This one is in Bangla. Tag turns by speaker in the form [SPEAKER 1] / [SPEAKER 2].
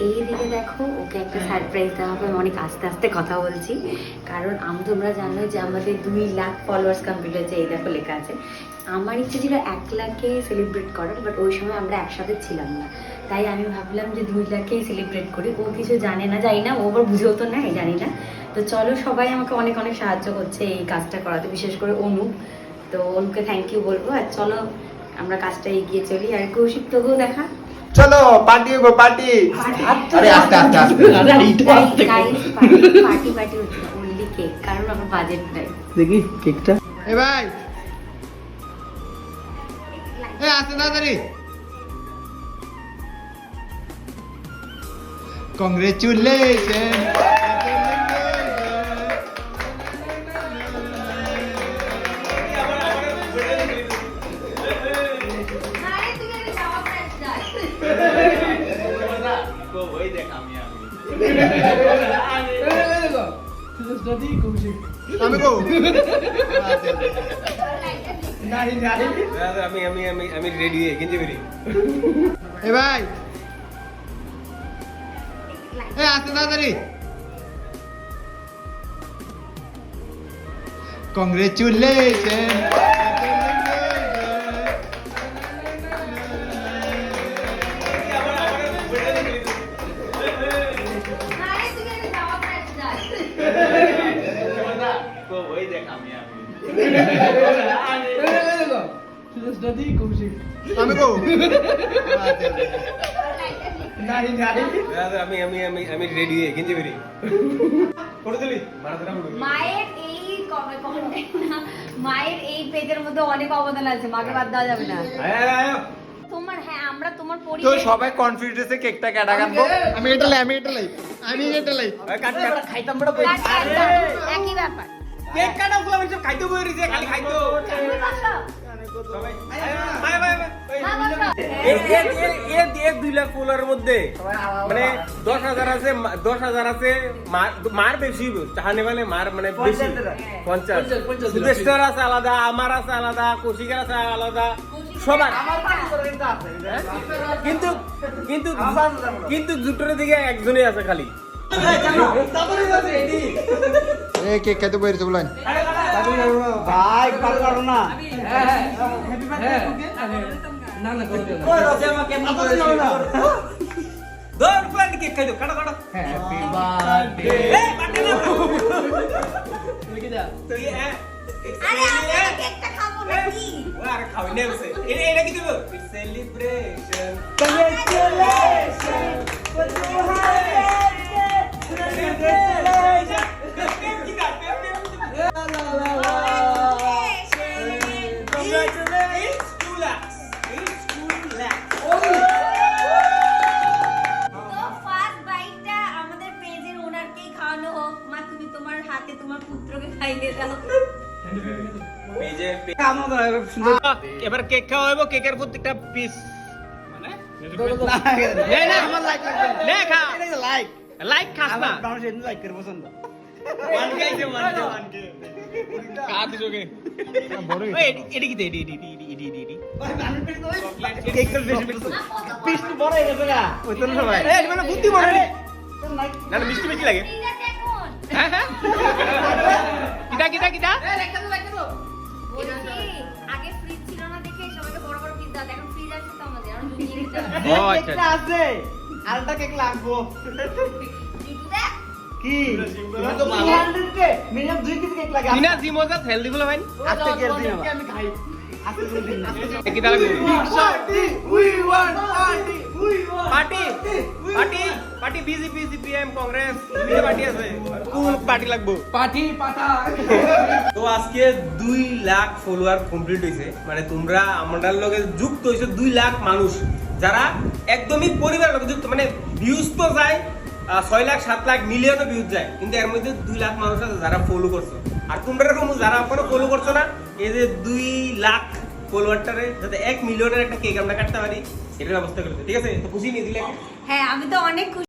[SPEAKER 1] এইদিকে দেখো ওকে একটা সারপ্রাইজ দেওয়া হবে। আমি অনেক আস্তে আস্তে কথা বলছি কারণ তোমরা জানো যে আমাদের 2 লাখ ফলোয়ার্স কমপ্লিট হয়েছে। এই দেখো লেখা আছে। আমার ইচ্ছে ছিল 1 লাখে সেলিব্রেট করার, বাট ওই সময় আমরা একসাথে ছিলাম না, তাই আমি ভাবলাম যে 2 লাখেই সেলিব্রেট করি। ও কিছু জানে না, জানি না, ও আবার বুঝেও তো নাই, জানি না। তো চলো, সবাই আমাকে অনেক অনেক সাহায্য করছে এই কাজটা করাতে, বিশেষ করে অনু। তো অনুকে থ্যাংক ইউ বলবো। আর চলো আমরা কাজটা এগিয়ে চলি। আর কৌশিক, তোকেও দেখা।
[SPEAKER 2] চলো পার্টি হবে, পার্টি। আরে আস্তে আস্তে আস্তে
[SPEAKER 1] পার্টি পার্টি হচ্ছে না, অনলি কেক, কারণ আমার বাজেট নাই।
[SPEAKER 2] দেখি কেকটা। এ ভাই, এ আসতে তাড়াতাড়ি। কংগ্রেচুলেশন।
[SPEAKER 3] আমি রেডি হয়ে গেঞ্জি বেরি।
[SPEAKER 2] এ ভাই, এ আসতে তাড়াতাড়ি। কংগ্রেচুলেশন।
[SPEAKER 3] আমি রেডি হয়ে গেঞ্জি বেরি করে দিলি।
[SPEAKER 1] মায়ের এই পেজের মধ্যে অনেক অবদান আছে, মাকে বাদ দেওয়া যাবে না। তোমার, হ্যাঁ, আমরা তোমার
[SPEAKER 2] তো
[SPEAKER 1] পরিবার।
[SPEAKER 2] সবাই কনফিউজে কেকটা কাটা কাটবো। আমি এটা লাই।
[SPEAKER 3] কাট কাট খাইতাম বড় কই।
[SPEAKER 1] একই ব্যাপার।
[SPEAKER 3] কেক কাটা ফুলা মানে সব খাইতে বই রিছে, খালি খাইতো সবাই। Bye bye bye. এই 2 লাখ ফলোয়ারের মধ্যে মানে 10,000 আছে, 10,000 আছে মার বেশি চাহানে মানে মার মানে বেশি 50 সুদেশ্বর আছে আলাদা, আমার আছে আলাদা, কৌশিকের আছে আলাদা, সবার। কিন্তু কিন্তু কিন্তু দুটোর দিকে একজনই আছে খালি।
[SPEAKER 2] এ কেক খাইতে বইরেছে বলেন।
[SPEAKER 3] ভাই পারো পারো না। না না ওই রসে আমা কেমন করে দর প্ল্যান কেক খাইতো কাটা কাটা। Happy birthday. এই বার্থডে না লিখে দাও তো।
[SPEAKER 1] আরে আমরা কেকটা খাবো নাকি?
[SPEAKER 3] আরে খাও নে বসে। এটা কি দেব? It's celebration. Congratulation for you celebration. কি কাট এবার কেক খাওয়া হইব। কেকের প্রত্যেকটা পিস মানে না আমার লাইক নে খা। এটা লাইক লাইক খাস না, মানুষ এমনি লাইক করে পছন্দ। 1K আছে 1K কা দিছোগে বড়। এই এডি কি দে এডি কেক তো বেশি পিস তো বড় হয়ে গেছে না ওই তো সবাই। এই মানে বুদ্ধি বড় না না মিষ্টি বেশি লাগে। হ্যাঁ হ্যাঁ কিটা
[SPEAKER 1] আগে ফ্রিজ ছিল না দেখে সবাইকে বড় বড় পিজ্জা, এখন ফ্রিজ আছে তো আমাদের, আর দুই মিনিট
[SPEAKER 3] ও আচ্ছা
[SPEAKER 2] আছে। আরেকটা কেক লাগবো। কি তুমি তো 200 কে মিনিমাম 2 কেজি কেক লাগে।
[SPEAKER 3] কিনা জিমোজা হেলদি গুলো ভাই
[SPEAKER 2] আজকে কেক দিন আমি খাই। আজকে দিন
[SPEAKER 3] কিটা লাগবে?
[SPEAKER 2] Party we want party
[SPEAKER 3] party BJP CPM Congress মিলে পার্টি আছে, কুল পার্টি লাগবে।
[SPEAKER 2] পার্টি পাটা।
[SPEAKER 3] তো আজকে 2 লাখ ফলোয়ার কমপ্লিট হইছে, মানে তোমরা আমাদের লগে যুক্ত হইছে 2 লাখ মানুষ, যারা একদমই পরিবারের লগে যুক্ত। মানে ভিউজ তো যায় 6 লাখ 7 লাখ মিলিয়নে ভিউজ যায়, কিন্তু এর মধ্যে 2 লাখ মানুষ আছে যারা ফলো করছো। আর তোমরা এরকম যারা এখনো ফলো করছো না, এই যে 2 লাখ ফলোয়ারটারে যাতে 1 মিলিয়নের একটা কেক আমরা কাটতে পারি, এটার ব্যবস্থা করতে। ঠিক আছে? তো খুশি নিয়ে দিলে।
[SPEAKER 1] হ্যাঁ, আমি তো অনেক খুশি।